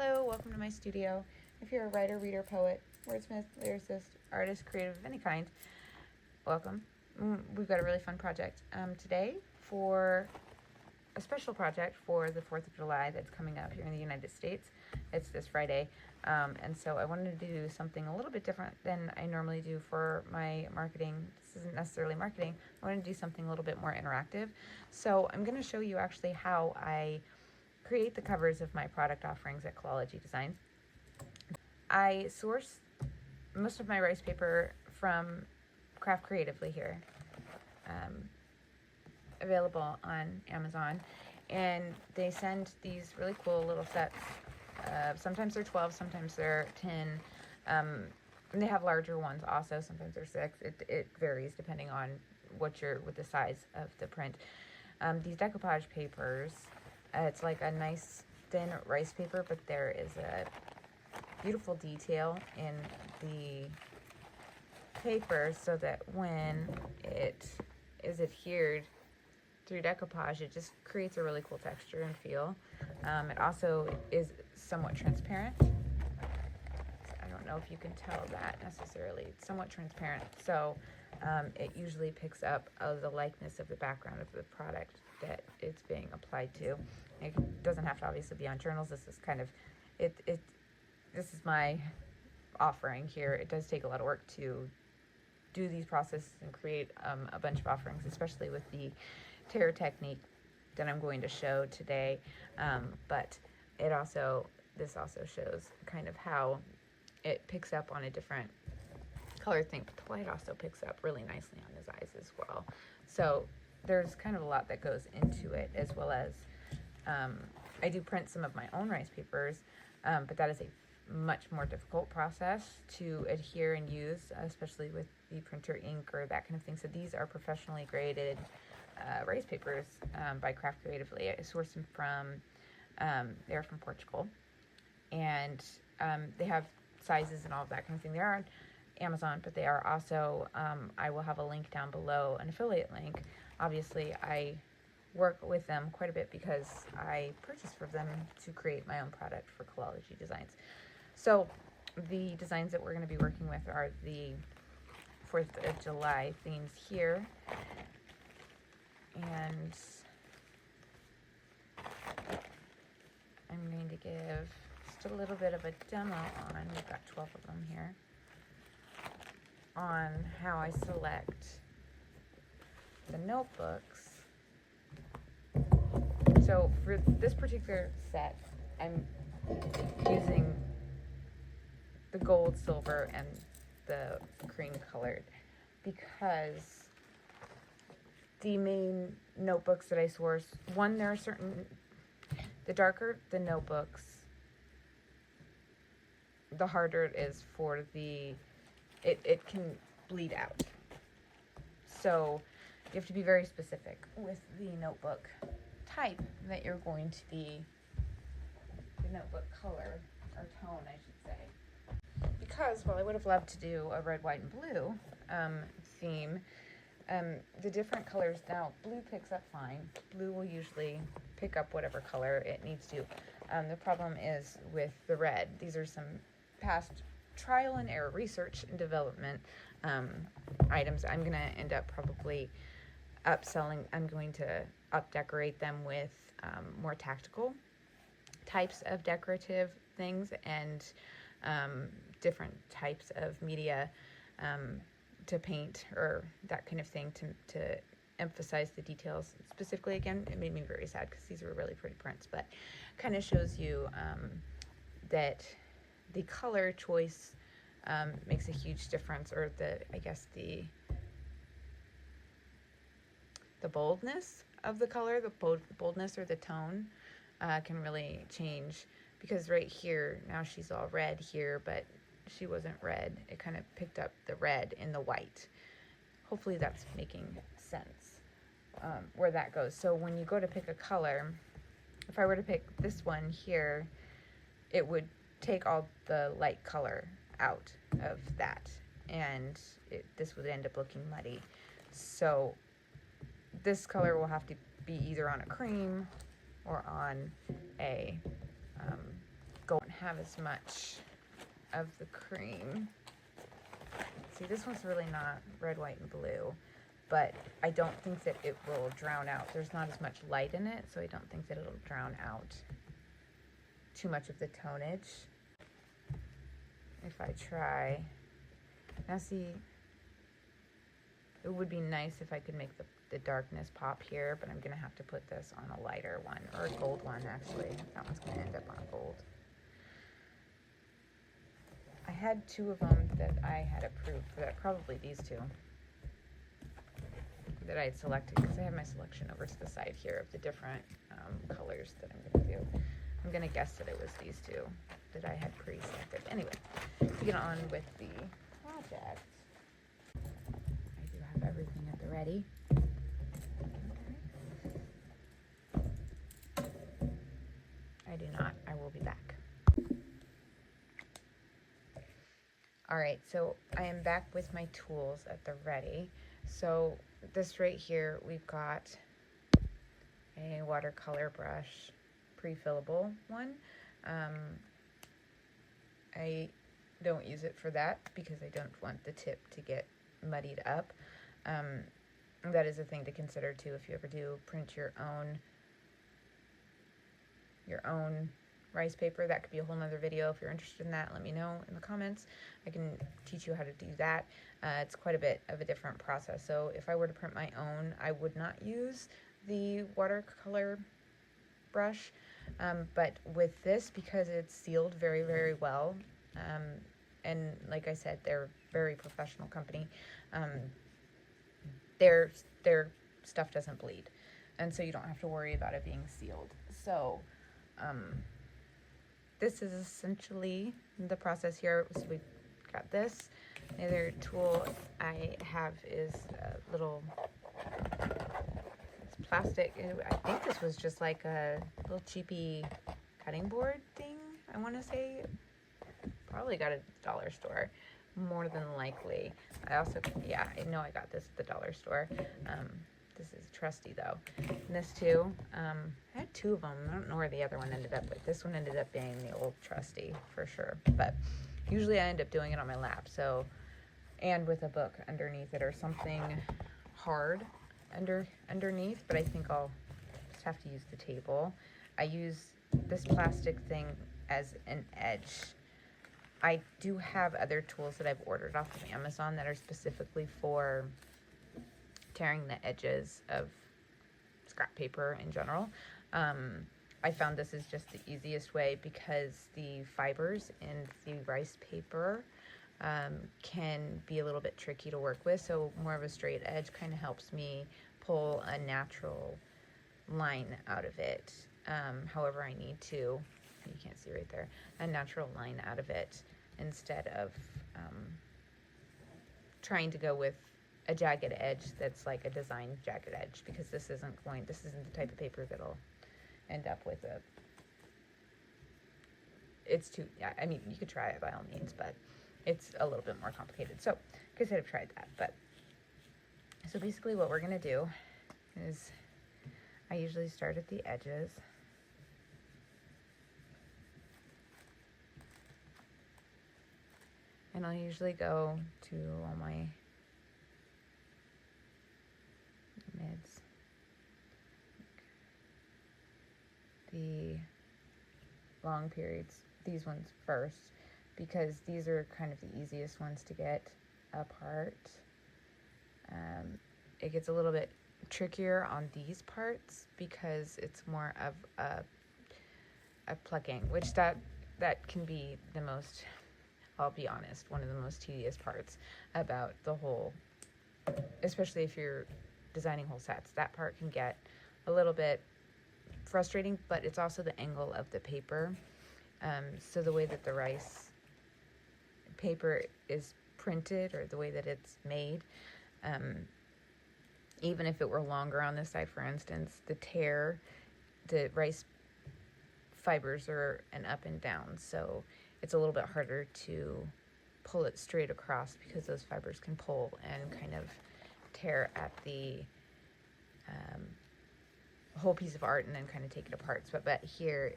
Hello, welcome to my studio. If you're a writer, reader, poet, wordsmith, lyricist, artist, creative of any kind, welcome. We've got a really fun project today for a special project for the 4th of July that's coming up here in the United States. It's this Friday, and so I wanted to do something a little bit different than I normally do for my marketing. This isn't necessarily marketing. I wanted to do something a little bit more interactive. So I'm going to show you actually how I create the covers of my product offerings at Kalology Designs. I source most of my rice paper from Craft Creatively here, available on Amazon, and they send these really cool little sets. Sometimes they're 12, sometimes they're 10. And they have larger ones also. Sometimes they're 6. It varies depending on what the size of the print. These decoupage papers. It's like a nice thin rice paper, but there is a beautiful detail in the paper so that when it is adhered through decoupage, it just creates a really cool texture and feel. It also is somewhat transparent. I don't know if you can tell that necessarily. It's somewhat transparent, so it usually picks up the likeness of the background of the product that it's being applied to. It doesn't have to obviously be on journals. This is kind of this is my offering here. It does take a lot of work to do these processes and create a bunch of offerings, especially with the tear technique that I'm going to show today. But this also shows kind of how it picks up on a different color thing, but the white also picks up really nicely on his eyes as well. So there's kind of a lot that goes into it, as well as I do print some of my own rice papers, but that is a much more difficult process to adhere and use, especially with the printer ink or that kind of thing. So these are professionally graded rice papers by Craft Creatively. I source them from, they're from Portugal, and they have sizes and all of that kind of thing. They are on Amazon, but they are also, I will have a link down below, an affiliate link. Obviously, I work with them quite a bit because I purchase from them to create my own product for Kalology Designs. So the designs that we're going to be working with are the 4th of July themes here. And I'm going to give just a little bit of a demo on, we've got 12 of them here, on how I select the notebooks. So for this particular set, I'm using the gold, silver, and the cream colored because the main notebooks that I source, there are certain, the darker the notebooks, the harder it is for it can bleed out. So you have to be very specific with the notebook type that you're going to be, the notebook color, or tone, I should say. Because while I would have loved to do a red, white, and blue theme, the different colors, now blue picks up fine. Blue will usually pick up whatever color it needs to. The problem is with the red. These are some past trial and error research and development items. I'm going to end up probably upselling. I'm going to decorate them with more tactical types of decorative things and different types of media to paint or that kind of thing to emphasize the details. Specifically, again, it made me very sad because these were really pretty prints, but kind of shows you that the color choice makes a huge difference, or the boldness of the color, the boldness or the tone can really change, because right here, now she's all red here, but she wasn't red. It kind of picked up the red in the white. Hopefully that's making sense where that goes. So when you go to pick a color, if I were to pick this one here, it would take all the light color out of that, and this would end up looking muddy. So this color will have to be either on a cream or on a golden have as much of the cream. See, this one's really not red, white, and blue, but I don't think that it will drown out. There's not as much light in it, so I don't think that it'll drown out too much of the tonage. If I try, now see, it would be nice if I could make the darkness pop here, but I'm gonna have to put this on a lighter one, or a gold one actually. That one's gonna end up on gold. I had 2 of them that I had approved for that, probably these 2 that I had selected, because I have my selection over to the side here of the different colors that I'm going to do. I'm going to guess that it was these 2 that I had pre-selected. Anyway, to get on with the project, I do have everything at the ready. I do not. I will be back. Alright, so I am back with my tools at the ready. So this right here, we've got a watercolor brush, pre-fillable one. I don't use it for that because I don't want the tip to get muddied up. That is a thing to consider too if you ever do print your own rice paper. That could be a whole nother video. If you're interested in that, let me know in the comments. I can teach you how to do that. It's quite a bit of a different process. So if I were to print my own, I would not use the watercolor brush. But with this, because it's sealed very, very well, and like I said, they're a very professional company, their stuff doesn't bleed. And so you don't have to worry about it being sealed. So this is essentially the process here. So we've got this. The other tool I have is a little plastic. I think this was just like a little cheapy cutting board thing, I want to say. Probably got it at the dollar store, more than likely. I also, yeah, I know I got this at the dollar store. This is trusty though. And this too, I had 2 of them. I don't know where the other one ended up, but this one ended up being the old trusty for sure. But usually I end up doing it on my lap, so, and with a book underneath it or something hard underneath, but I think I'll just have to use the table. I use this plastic thing as an edge. I do have other tools that I've ordered off of Amazon that are specifically for tearing the edges of scrap paper in general. I found this is just the easiest way because the fibers in the rice paper can be a little bit tricky to work with, so more of a straight edge kind of helps me pull a natural line out of it. However I need to, you can't see right there, a natural line out of it instead of trying to go with a jagged edge that's like a design jagged edge, because this isn't the type of paper that'll end up with it's too, yeah, I mean, you could try it by all means, but it's a little bit more complicated. So, like I said, I've tried that, but, so basically what we're going to do is, I usually start at the edges. And I'll usually go to all my mids. The long periods, these ones first, because these are kind of the easiest ones to get apart. It gets a little bit trickier on these parts because it's more of a plucking, which that can be the most, I'll be honest, one of the most tedious parts about the whole, especially if you're designing whole sets. That part can get a little bit frustrating, but it's also the angle of the paper. So the way that the rice paper is printed, or the way that it's made, even if it were longer on this side, for instance, the rice fibers are an up and down, so it's a little bit harder to pull it straight across because those fibers can pull and kind of tear at the whole piece of art and then kind of take it apart. But here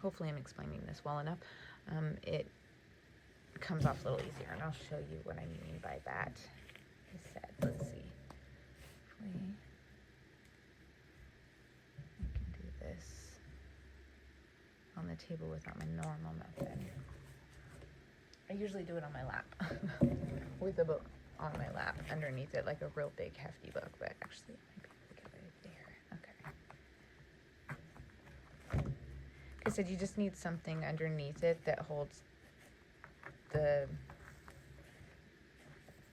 hopefully I'm explaining this well enough. It comes off a little easier, and I'll show you what I mean by that. I said, let's see. Hopefully I can do this on the table without my normal method. I usually do it on my lap with a book on my lap underneath it, like a real big hefty book, but actually I might be able to get it there. Okay. Like I said, you just need something underneath it that holds the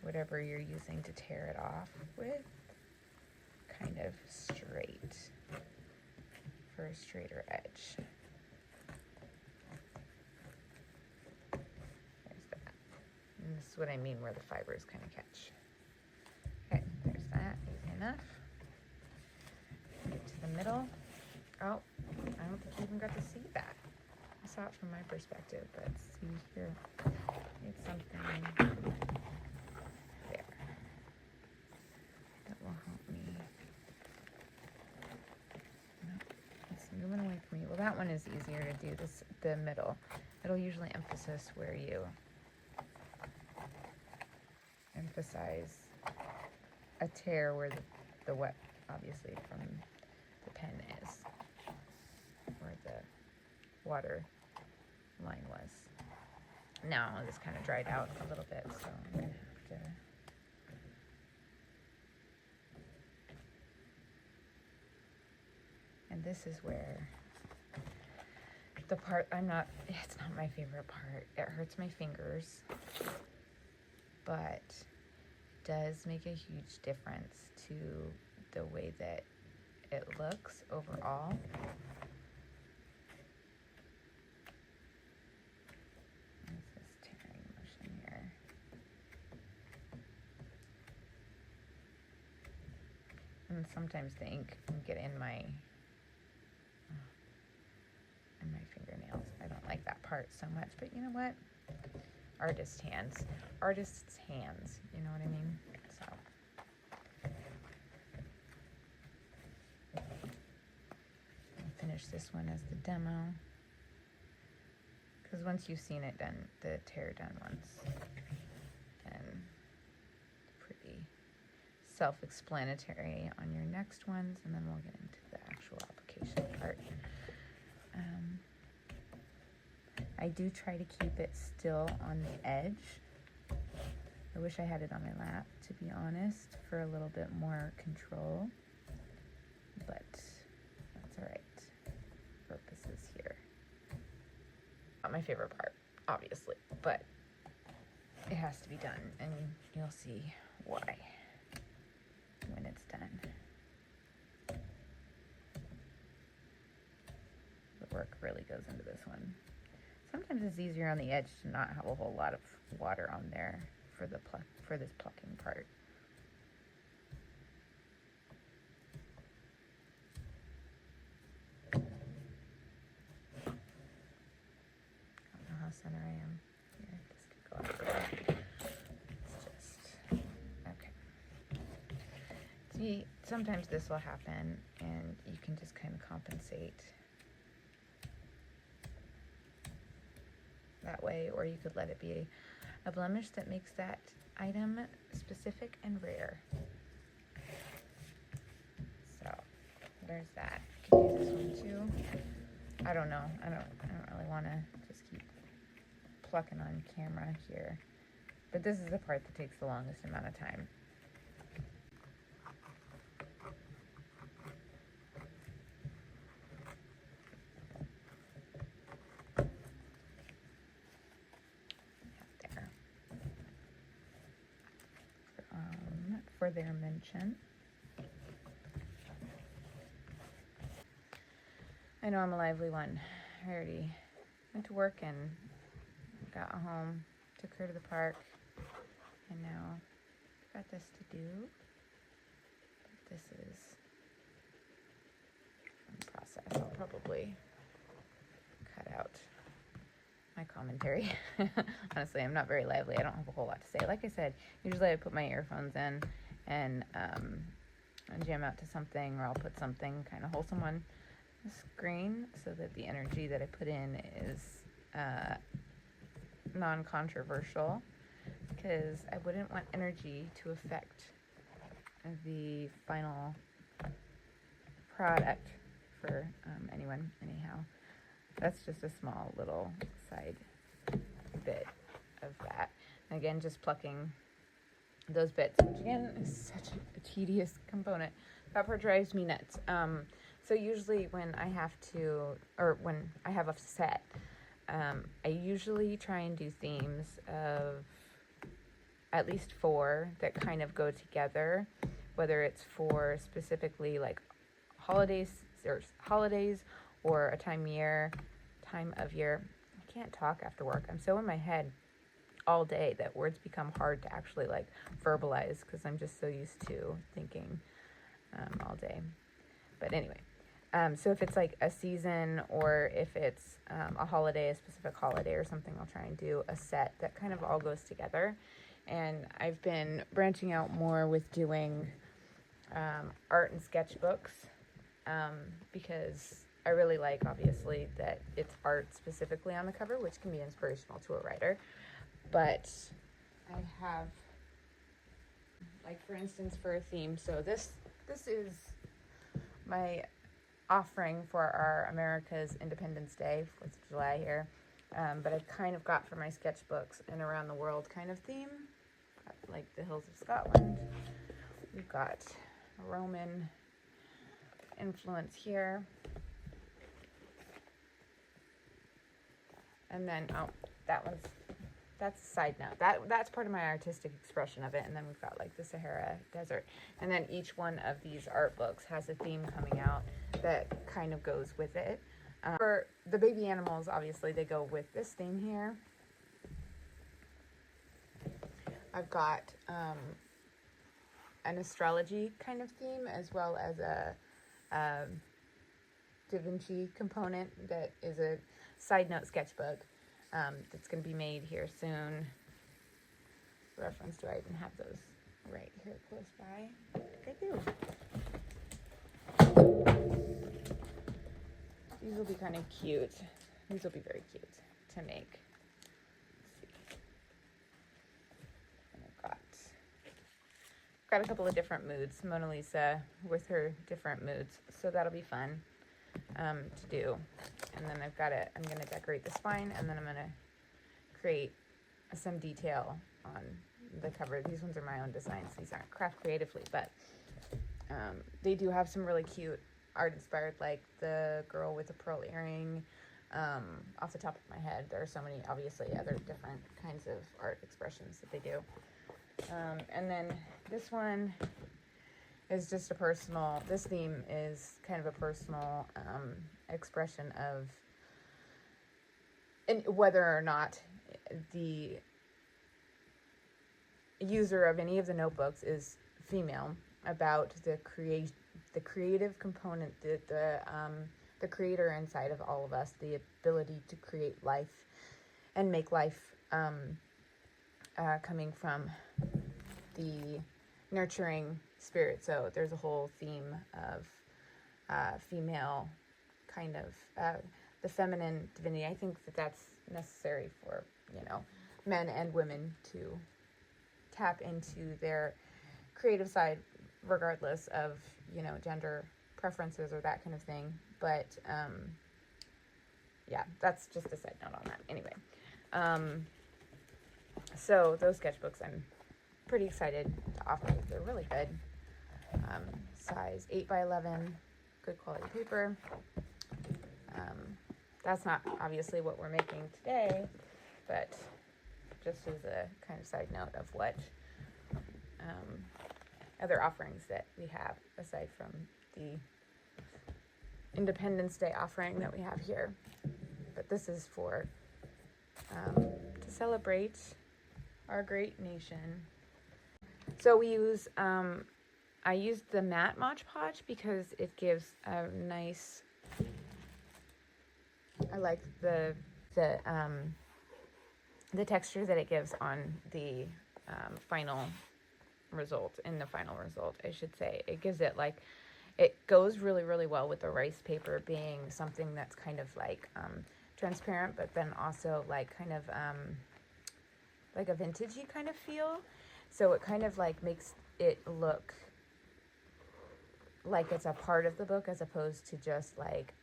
whatever you're using to tear it off with kind of straight for a straighter edge. There's that. And this is what I mean where the fibers kind of catch. Okay, there's that. Easy enough. Get to the middle. Oh, I don't think you even got to see that. I saw it from my perspective, but see here. It's something there that will help me. No, it's moving away from me. Well, that one is easier to do. This, the middle. It'll usually emphasize where you emphasize a tear where the wet, obviously, from the pen is, where the water line was. Now this kind of dried out a little bit, so I'm gonna have to. And this is where the part it's not my favorite part. It hurts my fingers, but it does make a huge difference to the way that it looks overall. And sometimes the ink can get in my fingernails. I don't like that part so much, but you know what? Artist's hands, you know what I mean? So I'll finish this one as the demo, because once you've seen it done, the tear done once, and pretty self-explanatory on your next ones, and then we'll get into the actual application part. I do try to keep it still on the edge. I wish I had it on my lap, to be honest, for a little bit more control, but that's all right. Purposes here. Not my favorite part, obviously, but it has to be done, and you'll see why when it's done. The work really goes into this one. Sometimes it's easier on the edge to not have a whole lot of water on there for the for this plucking part. I don't know how center I am. Here, this could go up there. It's just okay. See, sometimes this will happen, and you can just kind of compensate that way, or you could let it be a blemish that makes that item specific and rare. So there's that. You can do this one too. I don't know. I don't really want to just keep plucking on camera here, but this is the part that takes the longest amount of time. For their mention. I know I'm a lively one. I already went to work and got home, took her to the park, and now I've got this to do. But this is in process. I'll probably cut out my commentary. Honestly, I'm not very lively. I don't have a whole lot to say. Like I said, usually I put my earphones in and jam out to something, or I'll put something kind of wholesome on this green so that the energy that I put in is non-controversial, because I wouldn't want energy to affect the final product for anyone. Anyhow, that's just a small little side bit of that. And again, just plucking those bits, which again is such a tedious component. That part drives me nuts. So usually when I have a set, I usually try and do themes of at least 4 that kind of go together, whether it's for specifically like holidays or a time of year. I can't talk after work. I'm so in my head all day that words become hard to actually like verbalize, because I'm just so used to thinking all day. But anyway, so if it's like a season, or if it's a holiday, a specific holiday or something, I'll try and do a set that kind of all goes together. And I've been branching out more with doing art and sketchbooks, because I really like, obviously, that it's art specifically on the cover, which can be inspirational to a writer. But I have, like, for instance, for a theme, so this is my offering for our America's Independence Day, 4th of July here. But I kind of got for my sketchbooks an around the world kind of theme, like the hills of Scotland. We've got a Roman influence here. And then, that's a side note. That's part of my artistic expression of it. And then we've got like the Sahara Desert. And then each one of these art books has a theme coming out that kind of goes with it. For the baby animals, obviously, they go with this theme here. I've got an astrology kind of theme, as well as a Da Vinci component that is a side note sketchbook that's going to be made here soon. Reference, do I even have those right here close by? I do. These will be kind of cute. These will be very cute to make. Let's see. And I've got a couple of different moods. Mona Lisa with her different moods, so that'll be fun to do. And then I'm going to decorate the spine, and then I'm going to create some detail on the cover. These ones are my own designs. These aren't Craft Creatively, but they do have some really cute art inspired, like the girl with the pearl earring. Off the top of my head, there are so many, obviously, other different kinds of art expressions that they do. And then this one is just this theme is kind of a personal expression of, and whether or not the user of any of the notebooks is female, about the creative component, the creator inside of all of us, the ability to create life and make life, coming from the nurturing spirit. So there's a whole theme of female, kind of the feminine divinity. I think that's necessary for, men and women to tap into their creative side, regardless of, gender preferences or that kind of thing. But yeah, that's just a side note on that. Anyway, so those sketchbooks I'm pretty excited to offer. They're really good. Size 8x11, good quality paper. That's not obviously what we're making today, but just as a kind of side note of what other offerings that we have, aside from the Independence Day offering that we have here. But this is for to celebrate our great nation. So we use I used the matte Mod Podge because it gives a nice, I like the texture that it gives on the final result, I should say. It gives it like, it goes really, really well with the rice paper being something that's kind of like transparent, but then also like kind of like a vintagey kind of feel. So it kind of like makes it look like it's a part of the book as opposed to just like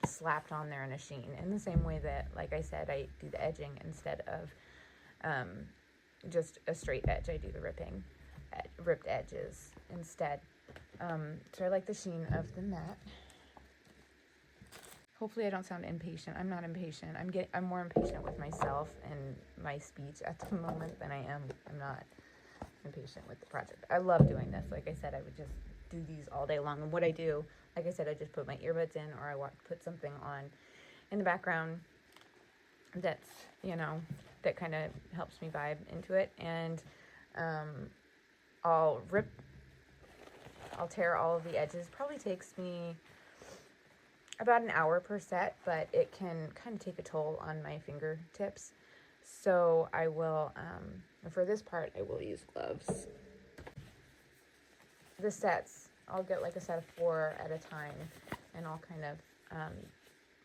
slapped on there in a sheen. In the same way that, like I said, I do the edging instead of just a straight edge. I do the ripped edges instead. So I like the sheen of the matte. Hopefully I don't sound impatient. I'm not impatient. I'm more impatient with myself and my speech at the moment than I'm not impatient with the project. I love doing this. Like I said, I would just do these all day long. And what I do, like I said, I just put my earbuds in, or I put something on in the background that's, that kind of helps me vibe into it. And I'll tear all of the edges. Probably takes me about an hour per set, but it can kind of take a toll on my fingertips. So I will, for this part, I will use gloves. The sets, I'll get like a set of 4 at a time, and I'll kind of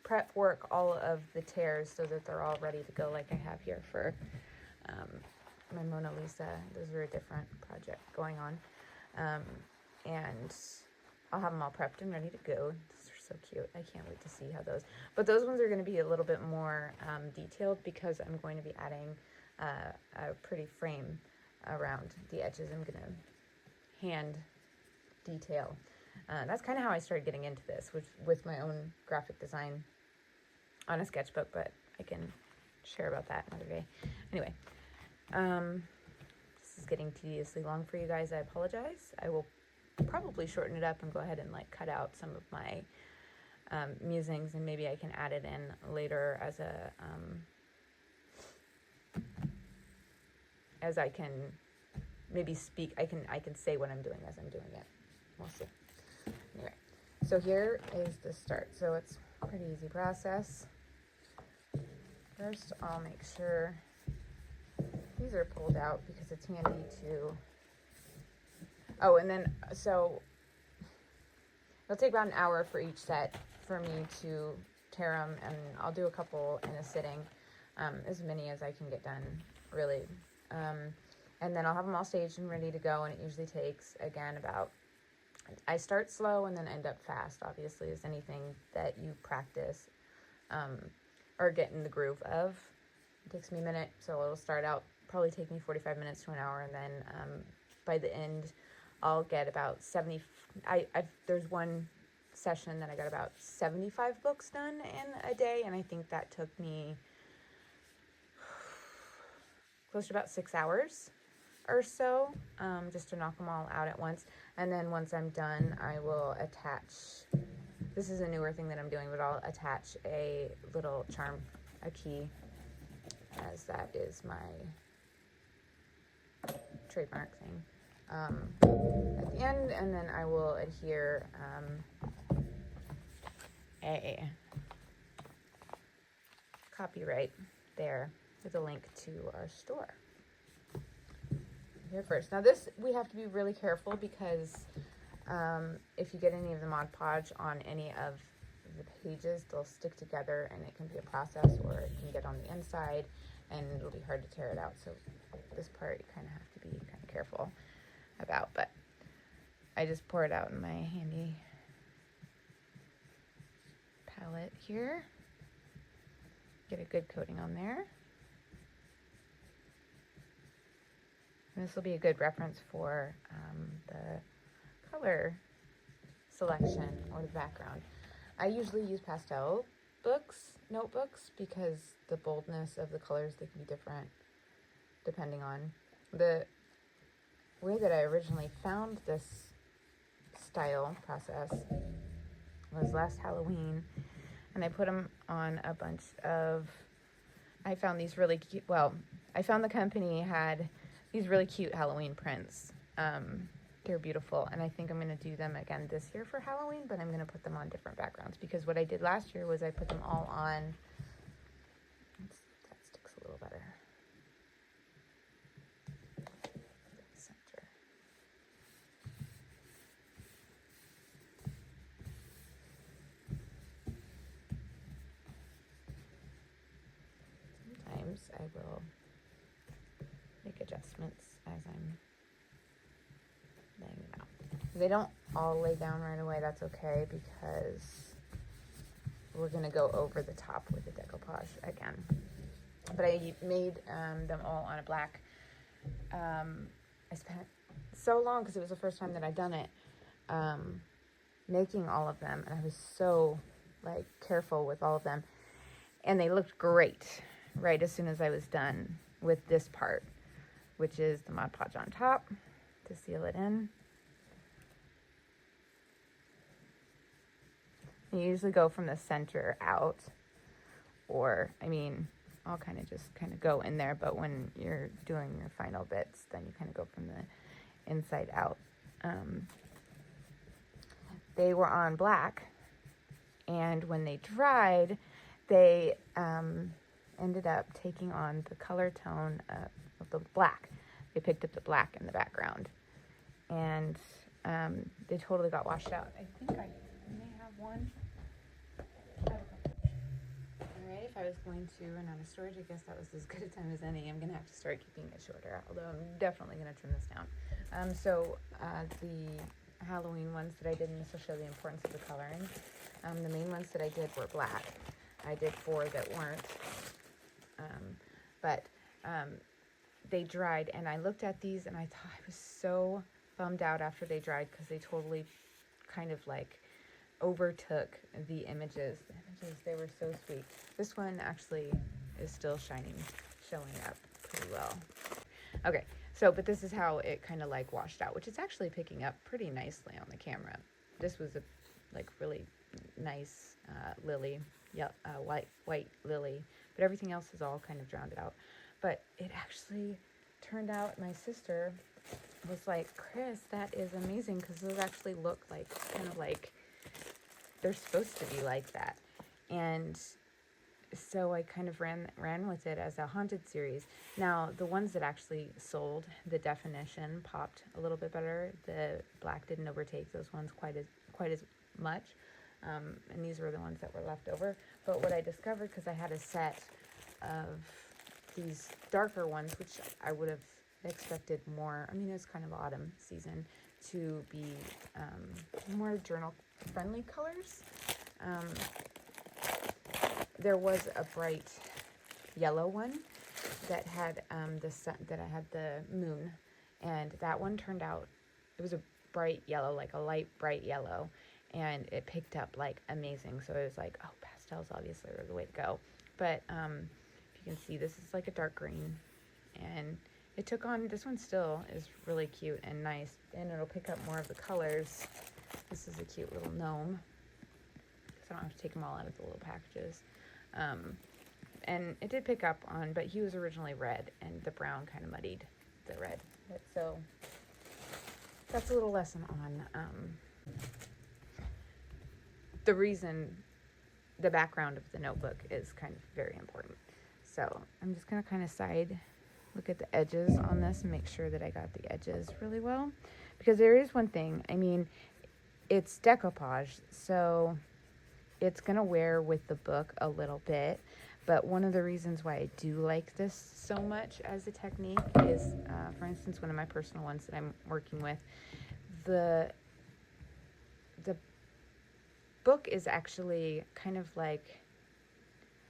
prep work all of the tears so that they're all ready to go, like I have here for my Mona Lisa. Those are a different project going on. And I'll have them all prepped and ready to go. Those are so cute. I can't wait to see how but those ones are going to be a little bit more detailed because I'm going to be adding a pretty frame around the edges. I'm going to hand detail. That's kind of how I started getting into this, with my own graphic design on a sketchbook, but I can share about that another day. Anyway, this is getting tediously long for you guys. I apologize. I will probably shorten it up and go ahead and like cut out some of my musings, and maybe I can add it in later as as I can maybe speak. I can say what I'm doing as I'm doing it. We'll see. Anyway, so here is the start. So it's a pretty easy process. First, I'll make sure these are pulled out because it's handy to. Oh, and then, so it'll take about an hour for each set for me to tear them, and I'll do a couple in a sitting, as many as I can get done, really. And then I'll have them all staged and ready to go, and it usually takes, again, I start slow and then end up fast, obviously, as anything that you practice or get in the groove of. It takes me a minute, so it'll start out, probably take me 45 minutes to an hour, and then by the end, I'll get about 70. There's one session that I got about 75 books done in a day, and I think that took me close to about 6 hours or so, just to knock them all out at once. And then once I'm done, I will attach, this is a newer thing that I'm doing, but I'll attach a little charm, a key, as that is my trademark thing, at the end. And then I will adhere a copyright there with a link to our store. Here first. Now this, we have to be really careful because if you get any of the Mod Podge on any of the pages, they'll stick together and it can be a process, or it can get on the inside and it'll be hard to tear it out. So this part you kind of have to be kind of careful about, but I just pour it out in my handy palette here. Get a good coating on there. And this will be a good reference for the color selection or the background. I usually use pastel notebooks, because the boldness of the colors, they can be different depending on the way that I originally found this style process was last Halloween, and I put them on a bunch of, I found these really cute, I found the company had these really cute Halloween prints. They're beautiful, and I think I'm going to do them again this year for Halloween, but I'm going to put them on different backgrounds, because what I did last year was I put them all on, that sticks a little better, center. I will make adjustments as I'm laying them out. They don't all lay down right away. That's okay, because we're going to go over the top with the decoupage again. But I made them all on a black. I spent so long, because it was the first time that I'd done it, making all of them, and I was so like careful with all of them, and they looked great right as soon as I was done with this part, which is the Mod Podge on top to seal it in. You usually go from the center out, or, I mean, I'll kind of go in there, but when you're doing your final bits, then you kind of go from the inside out. They were on black, and when they dried, they ended up taking on the color tone of the black. They picked up the black in the background, and they totally got washed out. I think I may have one. Alright, if I was going to run out of storage, I guess that was as good a time as any. I'm going to have to start keeping it shorter, although I'm definitely going to trim this down. The Halloween ones that I did, and this will show the importance of the coloring. The main ones that I did were black. I did 4 that weren't, but they dried, and I looked at these, and I thought I was so bummed out after they dried, because they totally kind of like overtook the images. They were so sweet. This one actually is still showing up pretty well. Okay, but this is how it kind of like washed out, which is actually picking up pretty nicely on the camera. This was a like really nice lily, white lily, but everything else is all kind of drowned out. But it actually turned out, my sister was like, Chris, that is amazing, because those actually look like kind of like they're supposed to be like that. And so I kind of ran with it as a haunted series. Now, the ones that actually sold, the definition popped a little bit better. The black didn't overtake those ones quite as much. And these were the ones that were left over. But what I discovered, because I had a set of these darker ones, which I would have expected more, I mean, it was kind of autumn season, to be more journal-friendly colors. There was a bright yellow one that had the sun, that I had the moon, and that one turned out, it was a bright yellow, like a light bright yellow, and it picked up like amazing. So I was like, oh, pastels obviously are the way to go. But if you can see, this is like a dark green, and it took on, this one still is really cute and nice, and it'll pick up more of the colors. This is a cute little gnome, so I don't have to take them all out of the little packages. And it did pick up on, but he was originally red, and the brown kind of muddied the red. So that's a little lesson on the reason the background of the notebook is kind of very important. So I'm just going to kind of look at the edges on this and make sure that I got the edges really well. Because there is one thing, I mean, it's decoupage, so it's going to wear with the book a little bit. But one of the reasons why I do like this so much as a technique is, for instance, one of my personal ones that I'm working with, the book is actually kind of like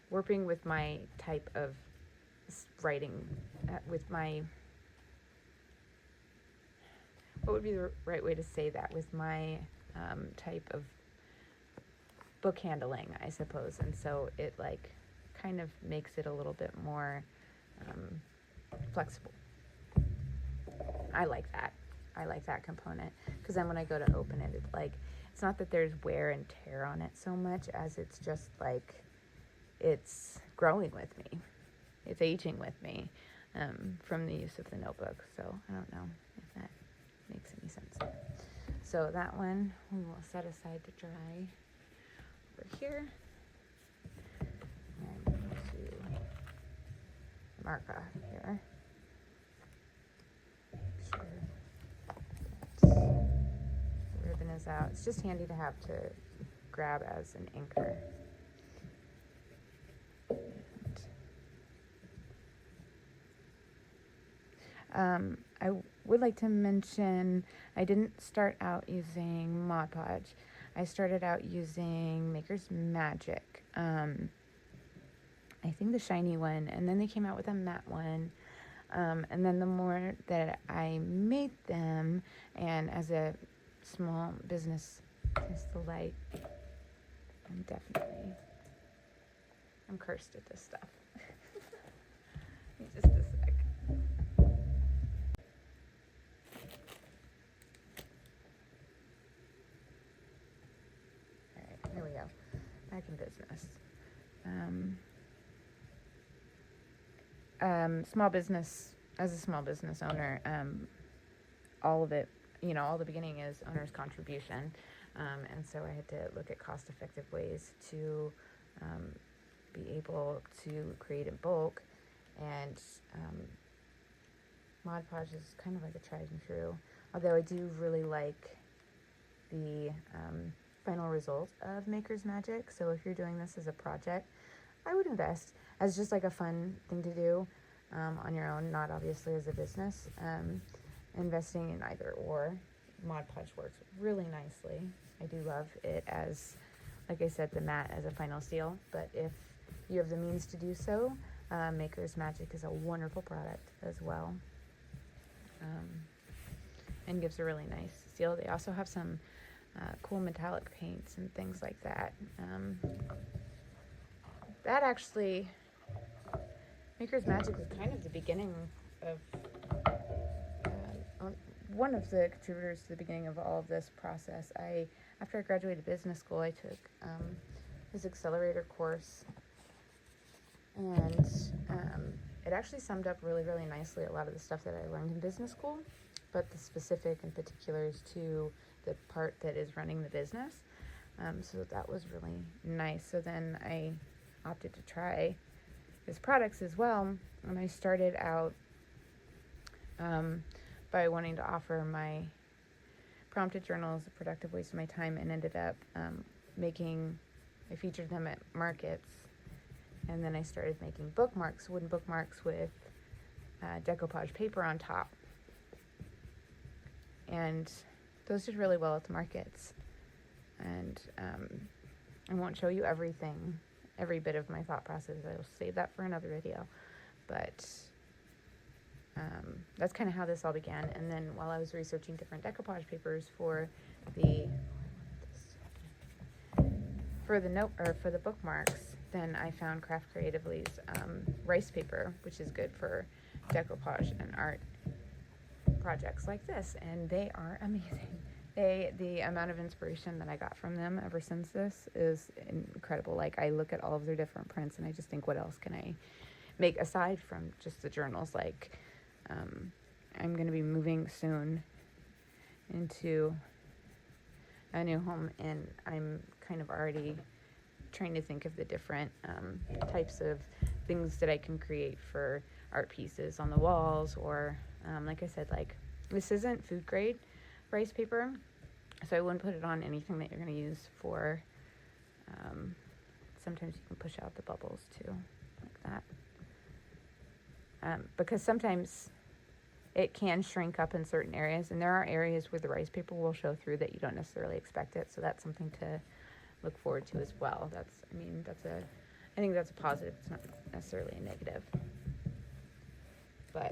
working with my type of writing, with my, what would be the right way to say that, with my type of book handling, I suppose. And so it like kind of makes it a little bit more flexible. I like that component, because then when I go to open it, it's like, it's not that there's wear and tear on it so much as it's just like it's growing with me, it's aging with me from the use of the notebook. So I don't know if that makes any sense. So that one we will set aside to dry over here. And to mark off here. Make sure the ribbon is out. It's just handy to have to grab as an anchor. I would like to mention I didn't start out using Mod Podge. I started out using Maker's Magic. I think the shiny one, and then they came out with a matte one. And then the more that I made them, and as a small business, is the light. I'm cursed at this stuff. Just a sec. All right, here we go. Back in business. Small business, as a small business owner, all of it, all the beginning is owner's contribution. And so I had to look at cost-effective ways to be able to create in bulk. And Mod Podge is kind of like a tried and true. Although I do really like the final result of Maker's Magic. So if you're doing this as a project, I would invest as just like a fun thing to do on your own, not obviously as a business. Investing in either or. Mod Podge works really nicely. I do love it as, like I said, the matte as a final seal. But if you have the means to do so, Maker's Magic is a wonderful product as well. And gives a really nice seal. They also have some cool metallic paints and things like that. That actually, Maker's Magic was kind of the beginning of, one of the contributors to the beginning of all of this process. After I graduated business school, I took this accelerator course, and it actually summed up really, really nicely a lot of the stuff that I learned in business school, but the specific and particulars to the part that is running the business. So that was really nice. So then I opted to try his products as well, and I started out by wanting to offer my prompted journals a productive waste of my time, and ended up I featured them at markets, and then I started making bookmarks, wooden bookmarks with decoupage paper on top, and those did really well at the markets. And I won't show you every bit of my thought process. I will save that for another video, but that's kind of how this all began. And then while I was researching different decoupage papers for the bookmarks, then I found Craft Creatively's rice paper, which is good for decoupage and art projects like this, and they are amazing. The amount of inspiration that I got from them ever since this is incredible. Like, I look at all of their different prints and I just think, what else can I make aside from just the journals? Like, I'm going to be moving soon into a new home, and I'm kind of already trying to think of the different types of things that I can create for art pieces on the walls, or like I said, like, this isn't food grade rice paper, so I wouldn't put it on anything that you're going to use for, sometimes you can push out the bubbles too, like that, because sometimes it can shrink up in certain areas, and there are areas where the rice paper will show through that you don't necessarily expect it, so that's something to look forward to as well. I think that's a positive. It's not necessarily a negative. But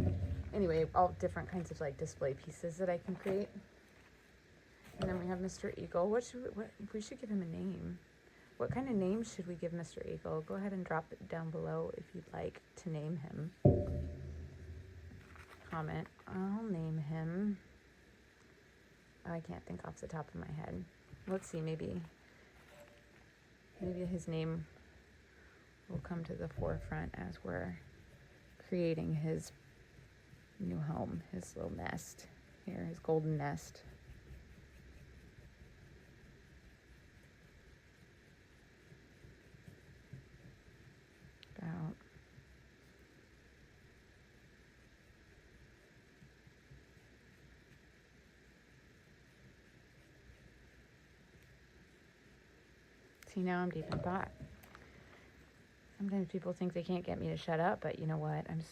anyway, all different kinds of like display pieces that I can create. And then we have Mr. Eagle. We should give him a name. What kind of name should we give Mr. Eagle? Go ahead and drop it down below if you'd like to name him. Comment. I'll name him. I can't think off the top of my head. Let's see, maybe his name will come to the forefront as we're creating his new home, his little nest here, his golden nest. About see, now I'm deep in thought. sometimes people think they can't get me to shut up, but you know what? I'm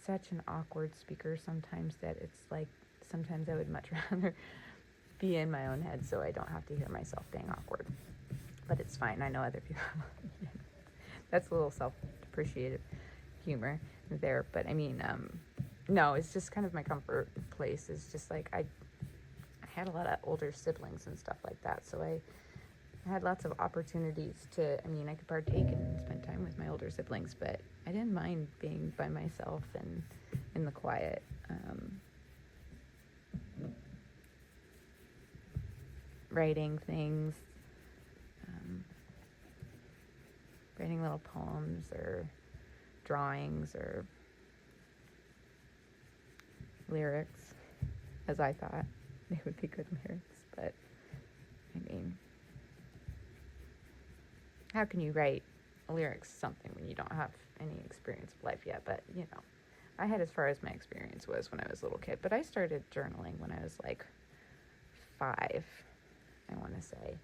such an awkward speaker sometimes that it's like, sometimes I would much rather be in my own head so I don't have to hear myself being awkward. But it's fine. I know other people. That's a little self-depreciative humor there. But I mean, no, it's just kind of my comfort place. It's just like I had a lot of older siblings and stuff like that. So I had lots of opportunities to, I mean, I could partake and spend time with my older siblings, but I didn't mind being by myself and in the quiet. Writing things, writing little poems or drawings or lyrics, as I thought they would be good lyrics. But I mean, how can you write lyrics something when you don't have any experience of life yet? But you know, I had as far as my experience was when I was a little kid. But I started journaling when I was like 5, I want to say.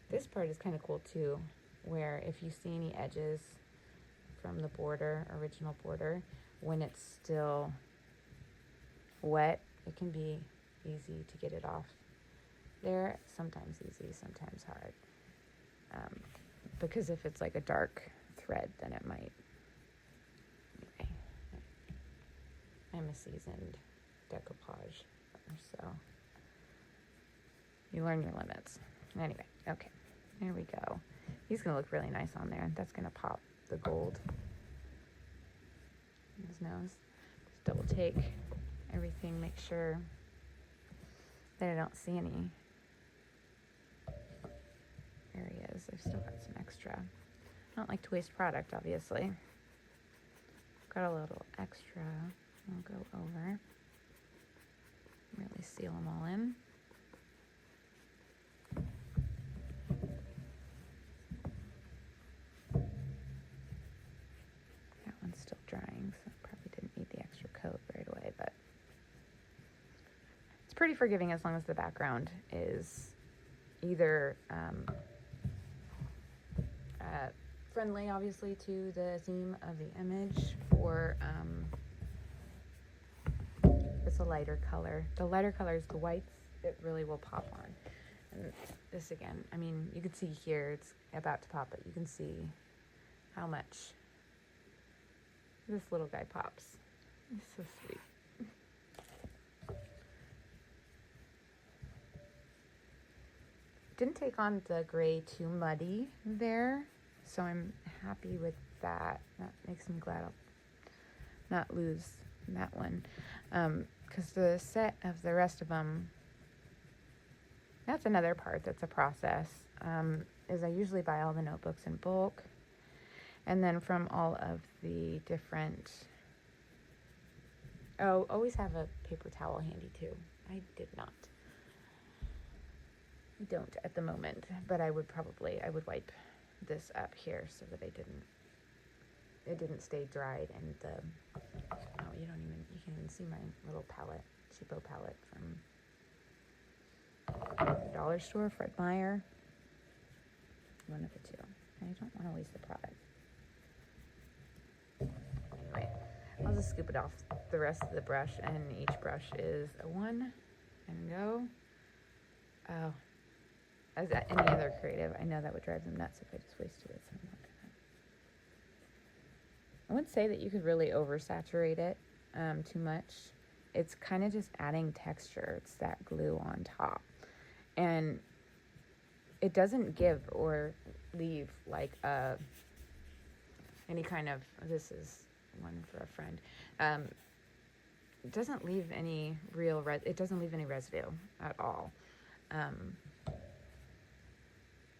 This part is kind of cool too, where if you see any edges from the border, original border, when it's still wet, it can be easy to get it off there. Sometimes easy, sometimes hard. Because if it's like a dark thread, then it might. Anyway, I'm a seasoned decoupage, so you learn your limits. Anyway, okay, there we go. He's going to look really nice on there. That's going to pop the gold in his nose. Just double take everything, make sure that I don't see any areas. I've still got some extra. I don't like to waste product, obviously. Got a little extra. I'll go over. Really seal them all in. That one's still drying, so I probably didn't need the extra coat right away, but it's pretty forgiving as long as the background is either friendly, obviously, to the theme of the image, or it's a lighter color. The lighter colors, the whites, it really will pop on. And this again, I mean, you can see here, it's about to pop, but you can see how much this little guy pops. He's so sweet. Didn't take on the gray too muddy there, so I'm happy with that. That makes me glad I'll not lose that one. Because the set of the rest of them, that's another part that's a process, is I usually buy all the notebooks in bulk. And then from all of the different, always have a paper towel handy too. I did not. I don't at the moment, but I would wipe this up here so that it didn't stay dried, and you can even see my little palette, cheapo palette from the dollar store, Fred Meyer. One of the two. I don't want to waste the product. Anyway, I'll just scoop it off the rest of the brush, and each brush is a 1 and go. Oh, as any other creative, I know that would drive them nuts if I just wasted it, so I'm not gonna. I wouldn't say that you could really oversaturate it too much. It's kind of just adding texture. It's that glue on top, and it doesn't give or leave like any kind of. This is one for a friend. It doesn't leave any it doesn't leave any residue at all.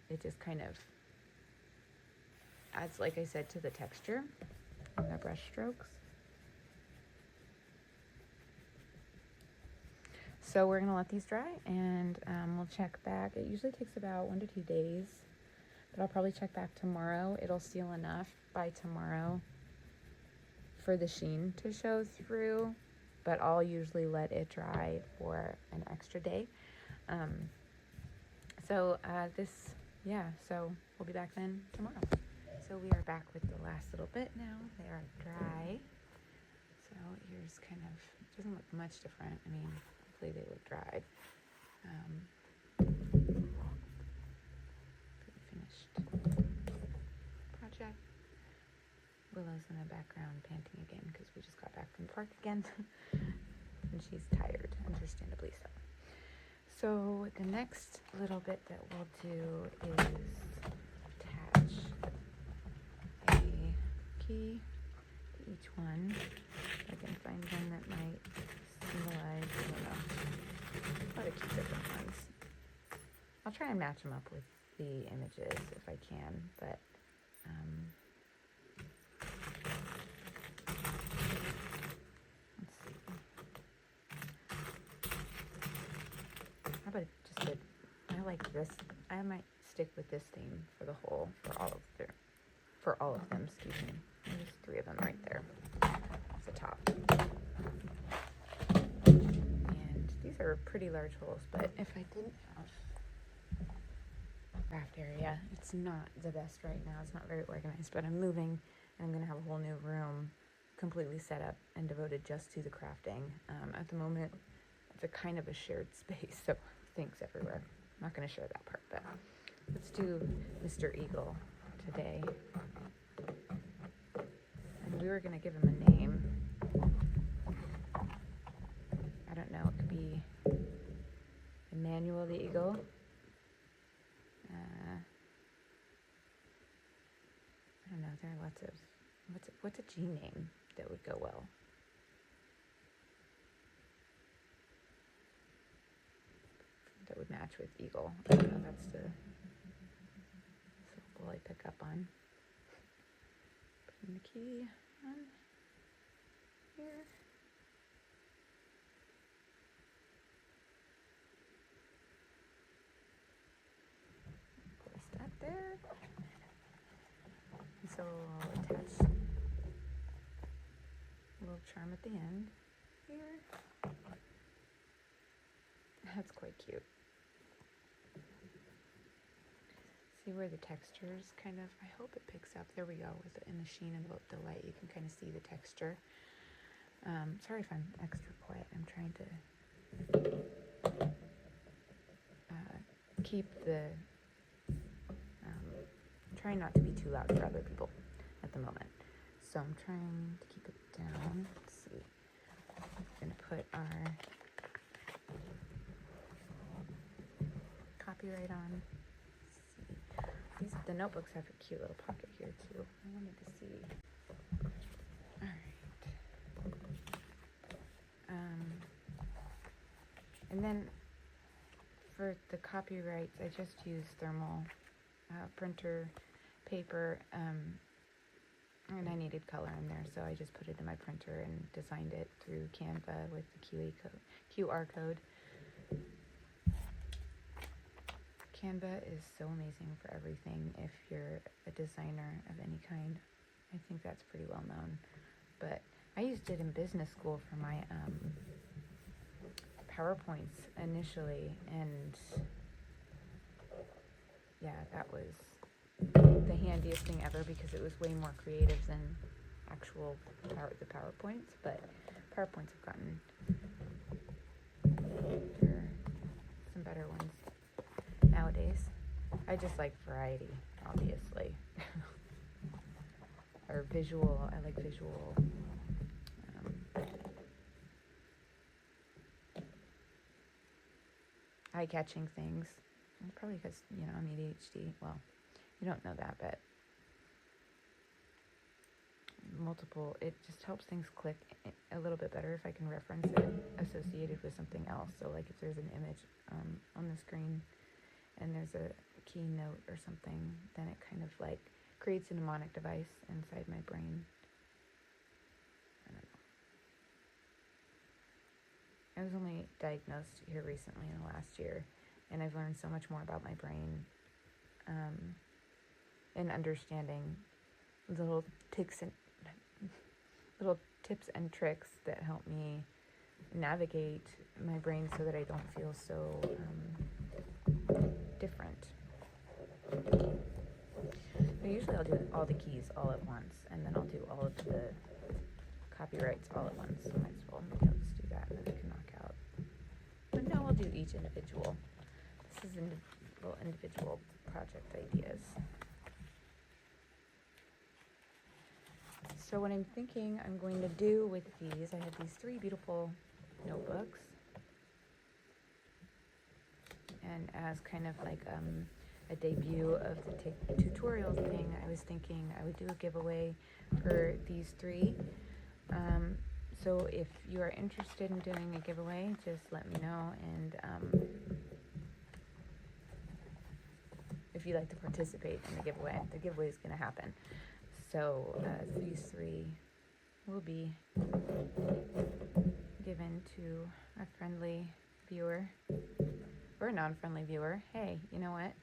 It just kind of adds, like I said, to the texture and the brush strokes. So we're going to let these dry, and we'll check back. It usually takes about 1 to 2 days, but I'll probably check back tomorrow. It'll seal enough by tomorrow for the sheen to show through, but I'll usually let it dry for an extra day. So so we'll be back then tomorrow. So So we are back with the last little bit now. They are dry. So here's kind of, doesn't look much different. I mean, hopefully they look dried. Finished project. Willow's in the background panting again because we just got back from the park again. And she's tired, understandably so. So the next little bit that we'll do is attach a key to each one. If I can find one that might symbolize, I don't know. I'll try to keep different ones. I'll try and match them up with the images if I can, but let's see. How about just I like this. I might stick with this theme for the whole, for all of them, excuse me. There's 3 of them right there. That's the top. And these are pretty large holes, but if I didn't have craft area, it's not the best right now. It's not very organized, but I'm moving and I'm going to have a whole new room completely set up and devoted just to the crafting. At the moment, it's a kind of a shared space, so things everywhere. I'm not going to share that part, but let's do Mr. Eagle today. And we were going to give him a name. I don't know, it could be Emmanuel the Eagle. I don't know, there are lots of, what's a G name that would go well? That would match with Eagle. I don't know, that's the syllable I pick up on. Putting the key on here. Place that there. And so I'll attach a little charm at the end here. That's quite cute. See where the textures kind of, I hope it picks up. There we go. In the sheen and the light, you can kind of see the texture. Sorry if I'm extra quiet. I'm trying to keep the, trying not to be too loud for other people at the moment. So I'm trying to keep it down. Let's see. We're going to put our copyright on. The notebooks have a cute little pocket here too. I wanted to see. Alright. And then for the copyrights, I just use thermal printer paper, and I needed color in there, so I just put it in my printer and designed it through Canva with the QR code. Canva is so amazing for everything if you're a designer of any kind. I think that's pretty well known. But I used it in business school for my PowerPoints initially, and yeah, that was the handiest thing ever because it was way more creative than actual the PowerPoints. But PowerPoints have gotten some better ones nowadays. I just like variety, obviously. Or visual. I like visual. Eye-catching things. Probably because, I'm ADHD. Well, you don't know that, but it just helps things click a little bit better if I can reference it associated with something else. So like if there's an image on the screen and there's a keynote or something, then it kind of like creates a mnemonic device inside my brain. I don't know. I was only diagnosed here recently in the last year, and I've learned so much more about my brain, and understanding little tips and tricks that help me navigate my brain so that I don't feel so different. Usually I'll do all the keys all at once, and then I'll do all of the copyrights all at once. Might as well, maybe I'll just do that, and then I can knock out. But no, I'll do each individual. This is little individual project ideas. So what I'm thinking I'm going to do with these, I have these 3 beautiful notebooks. And as kind of like a debut of the tutorial thing, I was thinking I would do a giveaway for these 3. So if you are interested in doing a giveaway, just let me know. And if you'd like to participate in the giveaway is going to happen. So these 3 will be given to a friendly viewer or a non-friendly viewer. Hey, you know what?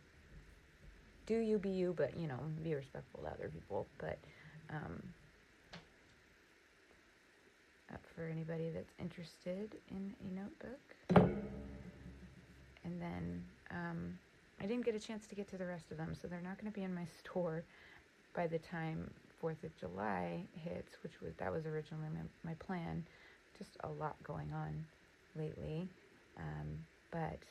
Do you be you, but, you know, be respectful to other people. But up for anybody that's interested in a notebook. And then I didn't get a chance to get to the rest of them, so they're not going to be in my store by the time 4th of July hits, that was originally my plan. Just a lot going on lately, but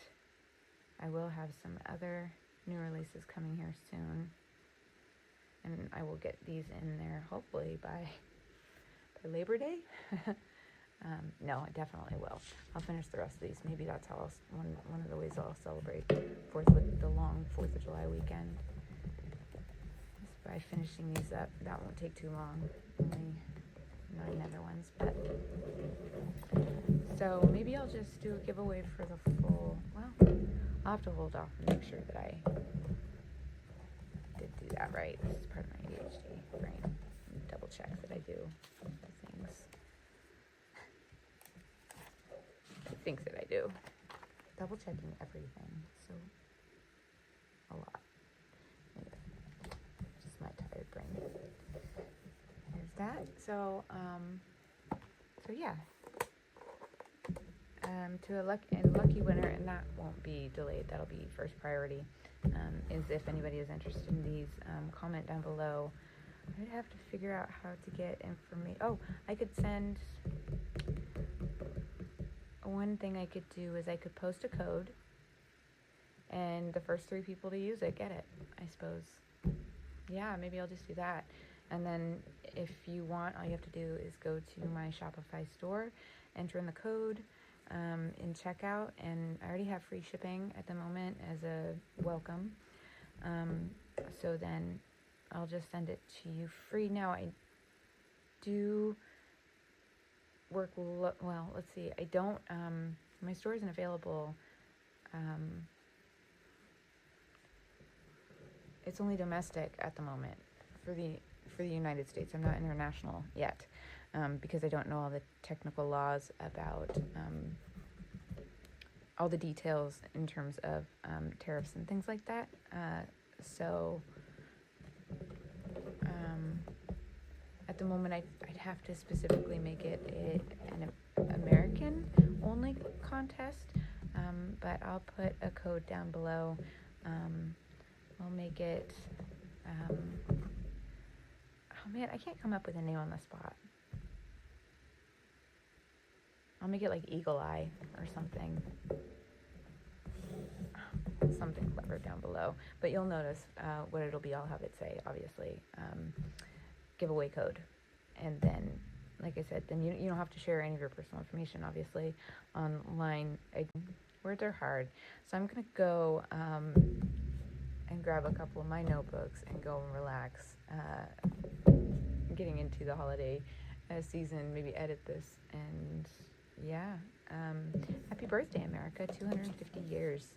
I will have some other new releases coming here soon, and I will get these in there hopefully by Labor Day. No, I definitely will. I'll finish the rest of these. Maybe that's how one of the ways I'll celebrate the long 4th of July weekend. By finishing these up, that won't take too long. Only 9 other ones, but so maybe I'll just do a giveaway for the full. Well, I'll have to hold off and make sure that I did do that right. This is part of my ADHD brain. Double check that I do the things I think that I do. Double checking everything. So a lot. My tired brain. There's that. So yeah. To a lucky winner, and that won't be delayed. That'll be first priority. Is if anybody is interested in these, comment down below. I'd have to figure out how to get information. Oh, I could send. One thing I could do is I could post a code, and the first 3 people to use it get it, I suppose. Yeah, maybe I'll just do that. And then if you want, all you have to do is go to my Shopify store, enter in the code in checkout, and I already have free shipping at the moment as a welcome. So then I'll just send it to you free. Now I do work, well, let's see, I don't, my store isn't available, it's only domestic at the moment for the United States. I'm not international yet, because I don't know all the technical laws about all the details in terms of tariffs and things like that. So at the moment, I'd have to specifically make it an American-only contest, but I'll put a code down below. I'll make it, oh man, I can't come up with a name on the spot. I'll make it like EagleEye or something. Something clever down below. But you'll notice what it'll be. I'll have it say, obviously, giveaway code. And then, like I said, then you don't have to share any of your personal information, obviously, online. Words are hard. So I'm going to go and grab a couple of my notebooks and go and relax, getting into the holiday season, maybe edit this, and yeah, happy birthday, America, 250 years.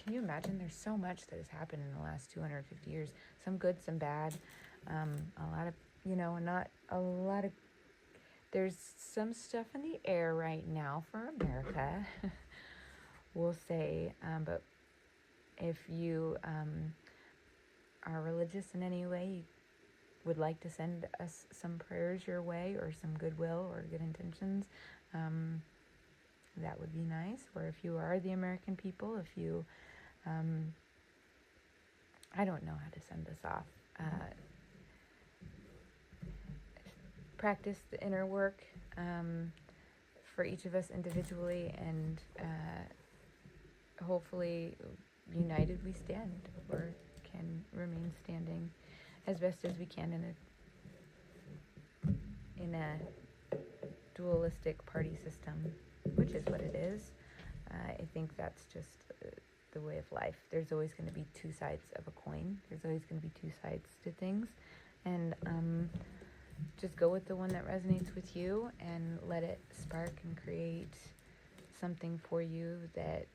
Can you imagine? There's so much that has happened in the last 250 years, some good, some bad, a lot of, not a lot of, there's some stuff in the air right now for America, we'll say, but if you are religious in any way, you would like to send us some prayers your way or some goodwill or good intentions, that would be nice. Or if you are the American people, if you I don't know how to send this off. Practice the inner work for each of us individually, and hopefully united we stand, or can remain standing as best as we can in a dualistic party system, which is what it is. I think that's just the way of life. There's always going to be two sides of a coin. There's always going to be two sides to things, and just go with the one that resonates with you and let it spark and create something for you that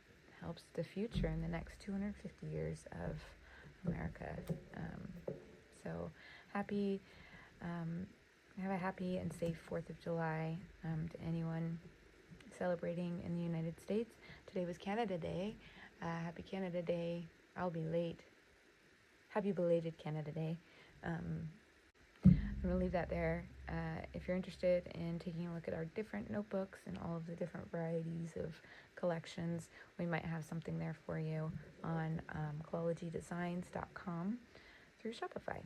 helps the future in the next 250 years of America. So happy, have a happy and safe 4th of July to anyone celebrating in the United States. Today was Canada Day. Happy Canada Day. I'll be late. Happy belated Canada Day. I'm going to leave that there. If you're interested in taking a look at our different notebooks and all of the different varieties of collections, we might have something there for you on KalologyDesigns.com through Shopify.